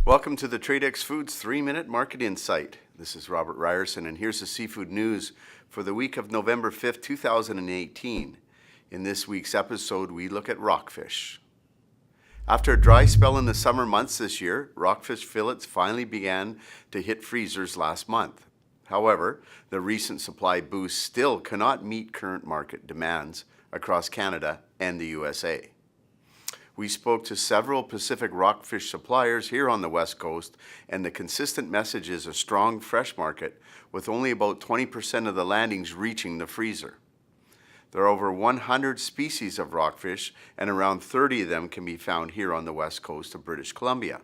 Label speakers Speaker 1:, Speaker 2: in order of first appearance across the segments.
Speaker 1: Welcome to the Tradex Foods 3-Minute Market Insight. This is Robert Ryerson, and here's the seafood news for the week of November 5th, 2018. In this week's episode, we look at rockfish. After a dry spell in the summer months this year, rockfish fillets finally began to hit freezers last month. However, the recent supply boost still cannot meet current market demands across Canada and the USA. We spoke to several Pacific Rockfish suppliers here on the West Coast, and the consistent message is a strong fresh market, with only about 20% of the landings reaching the freezer. There are over 100 species of rockfish, and around 30 of them can be found here on the West Coast of British Columbia.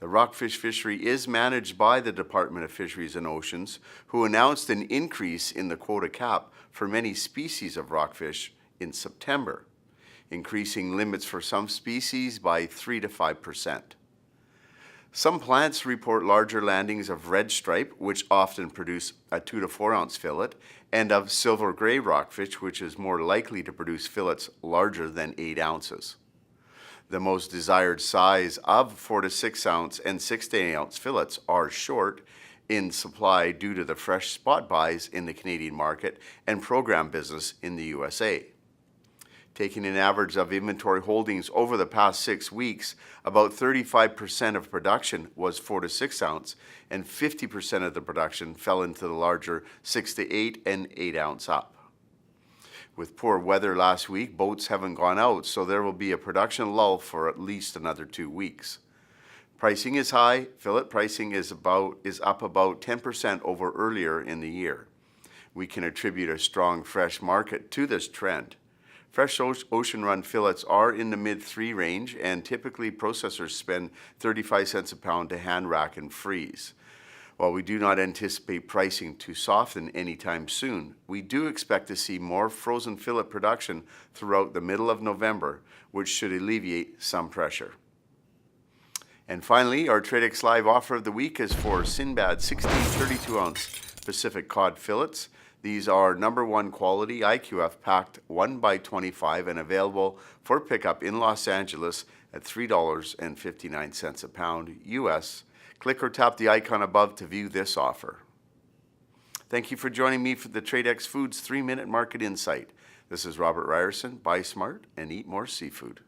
Speaker 1: The rockfish fishery is managed by the Department of Fisheries and Oceans, who announced an increase in the quota cap for many species of rockfish in September, increasing limits for some species by 3 to 5%. Some plants report larger landings of red stripe, which often produce a 2 to 4 ounce fillet, and of silver gray rockfish, which is more likely to produce fillets larger than 8 ounces. The most desired size of 4 to 6 ounce and 6 to 8 ounce fillets are short in supply due to the fresh spot buys in the Canadian market and program business in the USA. Taking an average of inventory holdings over the past 6 weeks, about 35% of production was 4 to 6 ounce, and 50% of the production fell into the larger 6 to 8 and 8 ounce up. With poor weather last week, boats haven't gone out, so there will be a production lull for at least another 2 weeks. Pricing is high. Fillet pricing is up about 10% over earlier in the year. We can attribute a strong fresh market to this trend. Fresh ocean-run fillets are in the mid-3 range, and typically processors spend 35 cents a pound to hand rack and freeze. While we do not anticipate pricing to soften anytime soon, we do expect to see more frozen fillet production throughout the middle of November, which should alleviate some pressure. And finally, our Tradex Live offer of the week is for Sinbad 16 32-ounce Pacific cod fillets. These are #1 quality IQF packed 1x25 and available for pickup in Los Angeles at $3.59 a pound US. Click or tap the icon above to view this offer. Thank you for joining me for the Tradex Foods 3-Minute Market Insight. This is Robert Ryerson. Buy smart and eat more seafood.